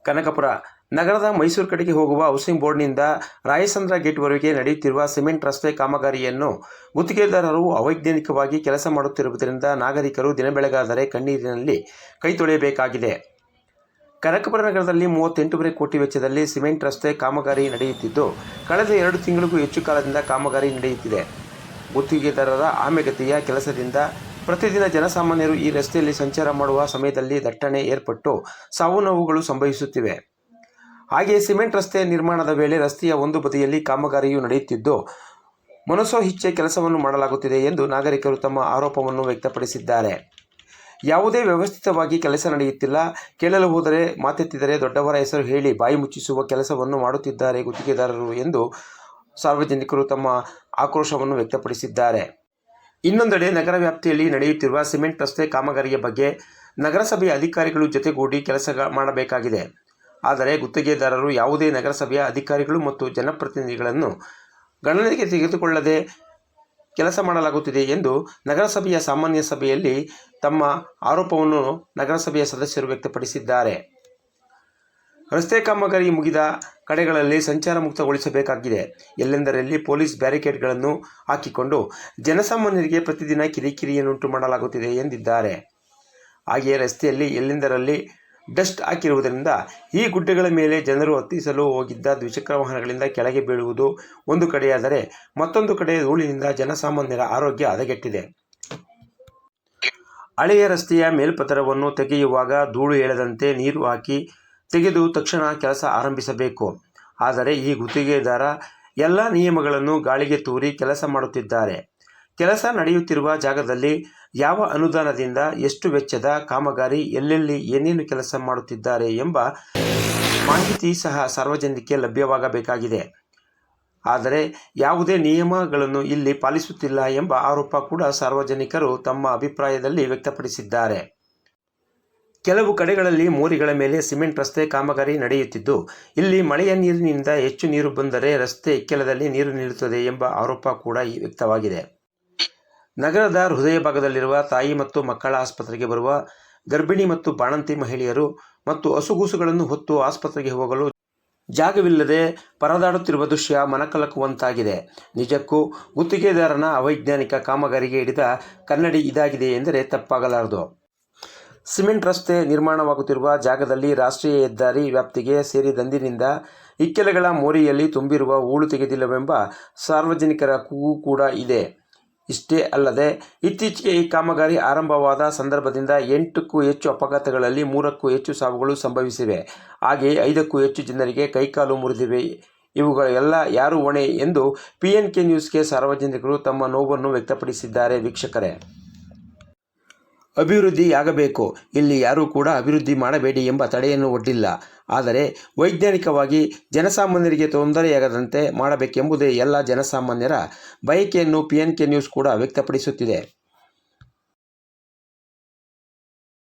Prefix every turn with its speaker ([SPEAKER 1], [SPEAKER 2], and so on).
[SPEAKER 1] ಕನಕಪುರ ನಗರದ ಮೈಸೂರು ಕಡೆಗೆ ಹೋಗುವ ಹೌಸಿಂಗ್ ಬೋರ್ಡ್ನಿಂದ ರಾಯಸಂದ್ರ ಗೇಟ್ವರೆಗೆ ನಡೆಯುತ್ತಿರುವ ಸಿಮೆಂಟ್ ರಸ್ತೆ ಕಾಮಗಾರಿಯನ್ನು ಗುತ್ತಿಗೆದಾರರು ಅವೈಜ್ಞಾನಿಕವಾಗಿ ಕೆಲಸ ಮಾಡುತ್ತಿರುವುದರಿಂದ ನಾಗರಿಕರು ದಿನಬೆಳಗಾದರೆ ಕಣ್ಣೀರಿನಲ್ಲಿ ಕೈ ತೊಳೆಯಬೇಕಾಗಿದೆ. ಕನಕಪುರ ನಗರದಲ್ಲಿ 38 ಕೋಟಿ ವೆಚ್ಚದಲ್ಲಿ ಸಿಮೆಂಟ್ ರಸ್ತೆ ಕಾಮಗಾರಿ ನಡೆಯುತ್ತಿದ್ದು, ಕಳೆದ 2 ತಿಂಗಳಿಗೂ ಹೆಚ್ಚು ಕಾಲದಿಂದ ಕಾಮಗಾರಿ ನಡೆಯುತ್ತಿದೆ. ಗುತ್ತಿಗೆದಾರರ ಆಮೆಗತಿಯ ಕೆಲಸದಿಂದ ಪ್ರತಿದಿನ ಜನಸಾಮಾನ್ಯರು ಈ ರಸ್ತೆಯಲ್ಲಿ ಸಂಚಾರ ಮಾಡುವ ಸಮಯದಲ್ಲಿ ದಟ್ಟಣೆ ಏರ್ಪಟ್ಟು ಸಾವು ನೋವುಗಳು ಸಂಭವಿಸುತ್ತಿವೆ. ಹಾಗೆಯೇ ಸಿಮೆಂಟ್ ರಸ್ತೆ ನಿರ್ಮಾಣದ ವೇಳೆ ರಸ್ತೆಯ ಒಂದು ಬದಿಯಲ್ಲಿ ಕಾಮಗಾರಿಯು ನಡೆಯುತ್ತಿದ್ದು, ಮನಸೋ ಇಚ್ಛೆ ಕೆಲಸವನ್ನು ಮಾಡಲಾಗುತ್ತಿದೆ ಎಂದು ನಾಗರಿಕರು ತಮ್ಮ ಆರೋಪವನ್ನು ವ್ಯಕ್ತಪಡಿಸಿದ್ದಾರೆ. ಯಾವುದೇ ವ್ಯವಸ್ಥಿತವಾಗಿ ಕೆಲಸ ನಡೆಯುತ್ತಿಲ್ಲ. ಕೇಳಲು ಹೋದರೆ ಮಾತೆತ್ತಿದರೆ ದೊಡ್ಡವರ ಹೆಸರು ಹೇಳಿ ಬಾಯಿ ಮುಚ್ಚಿಸುವ ಕೆಲಸವನ್ನು ಮಾಡುತ್ತಿದ್ದಾರೆ ಗುತ್ತಿಗೆದಾರರು ಎಂದು ಸಾರ್ವಜನಿಕರು ತಮ್ಮ ಆಕ್ರೋಶವನ್ನು ವ್ಯಕ್ತಪಡಿಸಿದ್ದಾರೆ. ಇನ್ನೊಂದೆಡೆ ನಗರ ವ್ಯಾಪ್ತಿಯಲ್ಲಿ ನಡೆಯುತ್ತಿರುವ ಸಿಮೆಂಟ್ ರಸ್ತೆ ಕಾಮಗಾರಿಯ ಬಗ್ಗೆ ನಗರಸಭೆಯ ಅಧಿಕಾರಿಗಳು ಜೊತೆಗೂಡಿ ಕೆಲಸ ಮಾಡಬೇಕಾಗಿದೆ. ಆದರೆ ಗುತ್ತಿಗೆದಾರರು ಯಾವುದೇ ನಗರಸಭೆಯ ಅಧಿಕಾರಿಗಳು ಮತ್ತು ಜನಪ್ರತಿನಿಧಿಗಳನ್ನು ಗಣನೆಗೆ ತೆಗೆದುಕೊಳ್ಳದೆ ಕೆಲಸ ಮಾಡಲಾಗುತ್ತಿದೆ ಎಂದು ನಗರಸಭೆಯ ಸಾಮಾನ್ಯ ಸಭೆಯಲ್ಲಿ ತಮ್ಮ ಆರೋಪವನ್ನು ನಗರಸಭೆಯ ಸದಸ್ಯರು ವ್ಯಕ್ತಪಡಿಸಿದ್ದಾರೆ. ರಸ್ತೆ ಕಾಮಗಾರಿ ಮುಗಿದ ಕಡೆಗಳಲ್ಲಿ ಸಂಚಾರ ಮುಕ್ತಗೊಳಿಸಬೇಕಾಗಿದೆ. ಎಲ್ಲೆಂದರಲ್ಲಿ ಪೊಲೀಸ್ ಬ್ಯಾರಿಕೇಡ್ಗಳನ್ನು ಹಾಕಿಕೊಂಡು ಜನಸಾಮಾನ್ಯರಿಗೆ ಪ್ರತಿದಿನ ಕಿರಿಕಿರಿಯನ್ನುಂಟು ಮಾಡಲಾಗುತ್ತಿದೆ ಎಂದಿದ್ದಾರೆ. ಹಾಗೆಯೇ ರಸ್ತೆಯಲ್ಲಿ ಎಲ್ಲೆಂದರಲ್ಲಿ ಡಸ್ಟ್ ಹಾಕಿರುವುದರಿಂದ ಈ ಗುಡ್ಡೆಗಳ ಮೇಲೆ ಜನರು ಹತ್ತಿಸಲು ಹೋಗಿದ್ದ ದ್ವಿಚಕ್ರ ವಾಹನಗಳಿಂದ ಕೆಳಗೆ ಬೀಳುವುದು ಒಂದು ಕಡೆಯಾದರೆ, ಮತ್ತೊಂದು ಕಡೆ ಧೂಳಿನಿಂದ ಜನಸಾಮಾನ್ಯರ ಆರೋಗ್ಯ ಹದಗೆಟ್ಟಿದೆ. ಹಳೆಯ ರಸ್ತೆಯ ಮೇಲ್ಪದರವನ್ನು ತೆಗೆಯುವಾಗ ಧೂಳು ಏಳದಂತೆ ನೀರು ಹಾಕಿ ತೆಗೆದು ತಕ್ಷಣ ಕೆಲಸ ಆರಂಭಿಸಬೇಕು. ಆದರೆ ಈ ಗುತ್ತಿಗೆದಾರ ಎಲ್ಲ ನಿಯಮಗಳನ್ನು ಗಾಳಿಗೆ ತೂರಿ ಕೆಲಸ ಮಾಡುತ್ತಿದ್ದಾರೆ. ಕೆಲಸ ನಡೆಯುತ್ತಿರುವ ಜಾಗದಲ್ಲಿ ಯಾವ ಅನುದಾನದಿಂದ, ಎಷ್ಟು ವೆಚ್ಚದ ಕಾಮಗಾರಿ, ಎಲ್ಲೆಲ್ಲಿ ಏನೇನು ಕೆಲಸ ಮಾಡುತ್ತಿದ್ದಾರೆ ಎಂಬ ಮಾಹಿತಿ ಸಹ ಸಾರ್ವಜನಿಕರಿಗೆ ಲಭ್ಯವಾಗಬೇಕಾಗಿದೆ. ಆದರೆ ಯಾವುದೇ ನಿಯಮಗಳನ್ನು ಇಲ್ಲಿ ಪಾಲಿಸುತ್ತಿಲ್ಲ ಎಂಬ ಆರೋಪ ಕೂಡ ಸಾರ್ವಜನಿಕರು ತಮ್ಮ ಅಭಿಪ್ರಾಯದಲ್ಲಿ ವ್ಯಕ್ತಪಡಿಸಿದ್ದಾರೆ. ಕೆಲವು ಕಡೆಗಳಲ್ಲಿ ಮೋರಿಗಳ ಮೇಲೆ ಸಿಮೆಂಟ್ ರಸ್ತೆ ಕಾಮಗಾರಿ ನಡೆಯುತ್ತಿದ್ದು, ಇಲ್ಲಿ ಮಳೆಯ ನೀರಿನಿಂದ ಹೆಚ್ಚು ನೀರು ಬಂದರೆ ರಸ್ತೆ ಇಕ್ಕೆಲದಲ್ಲಿ ನೀರು ನಿಲ್ಲುತ್ತದೆ ಎಂಬ ಆರೋಪ ಕೂಡ ವ್ಯಕ್ತವಾಗಿದೆ. ನಗರದ ಹೃದಯ ಭಾಗದಲ್ಲಿರುವ ತಾಯಿ ಮತ್ತು ಮಕ್ಕಳ ಆಸ್ಪತ್ರೆಗೆ ಬರುವ ಗರ್ಭಿಣಿ ಮತ್ತು ಬಾಣಂತಿ ಮಹಿಳೆಯರು ಮತ್ತು ಹಸುಗೂಸುಗಳನ್ನು ಹೊತ್ತು ಆಸ್ಪತ್ರೆಗೆ ಹೋಗಲು ಜಾಗವಿಲ್ಲದೆ ಪರದಾಡುತ್ತಿರುವ ದೃಶ್ಯ ಮನಕಲಕುವಂತಾಗಿದೆ. ನಿಜಕ್ಕೂ ಗುತ್ತಿಗೆದಾರನ ಅವೈಜ್ಞಾನಿಕ ಕಾಮಗಾರಿಗೆ ಹಿಡಿದ ಕನ್ನಡಿ ಇದಾಗಿದೆ ಎಂದರೆ ತಪ್ಪಾಗಲಾರದು. ಸಿಮೆಂಟ್ ರಸ್ತೆ ನಿರ್ಮಾಣವಾಗುತ್ತಿರುವ ಜಾಗದಲ್ಲಿ ರಾಷ್ಟ್ರೀಯ ಹೆದ್ದಾರಿ ವ್ಯಾಪ್ತಿಗೆ ಸೇರಿದಂದಿನಿಂದ ಇಕ್ಕೆಲಗಳ ಮೋರಿಯಲ್ಲಿ ತುಂಬಿರುವ ಹೂಳು ತೆಗೆದಿಲ್ಲವೆಂಬ ಸಾರ್ವಜನಿಕರ ಕೂಗು ಕೂಡ ಇದೆ. ಇಷ್ಟೇ ಅಲ್ಲದೆ ಇತ್ತೀಚೆಗೆ ಈ ಕಾಮಗಾರಿ ಆರಂಭವಾದ ಸಂದರ್ಭದಿಂದ 8ಕ್ಕೂ ಹೆಚ್ಚು ಅಪಘಾತಗಳಲ್ಲಿ 3ಕ್ಕೂ ಹೆಚ್ಚು ಸಾವುಗಳು ಸಂಭವಿಸಿವೆ. ಹಾಗೆಯೇ 5ಕ್ಕೂ ಹೆಚ್ಚು ಜನರಿಗೆ ಕೈಕಾಲು ಮುರಿದಿವೆ. ಇವುಗಳೆಲ್ಲ ಯಾರು ಹೊಣೆ ಎಂದು PNK ನ್ಯೂಸ್ಗೆ ಸಾರ್ವಜನಿಕರು ತಮ್ಮ ನೋವನ್ನು ವ್ಯಕ್ತಪಡಿಸಿದ್ದಾರೆ. ವೀಕ್ಷಕರೇ, ಅಭಿವೃದ್ಧಿಯಾಗಬೇಕು, ಇಲ್ಲಿ ಯಾರೂ ಕೂಡ ಅಭಿವೃದ್ಧಿ ಮಾಡಬೇಡಿ ಎಂಬ ತಡೆಯನ್ನು ಒಡ್ಡಿಲ್ಲ. ಆದರೆ ವೈಜ್ಞಾನಿಕವಾಗಿ ಜನಸಾಮಾನ್ಯರಿಗೆ ತೊಂದರೆಯಾಗದಂತೆ ಮಾಡಬೇಕೆಂಬುದೇ ಎಲ್ಲ ಜನಸಾಮಾನ್ಯರ ಬಯಕೆಯನ್ನು PNK ನ್ಯೂಸ್ ಕೂಡ ವ್ಯಕ್ತಪಡಿಸುತ್ತಿದೆ.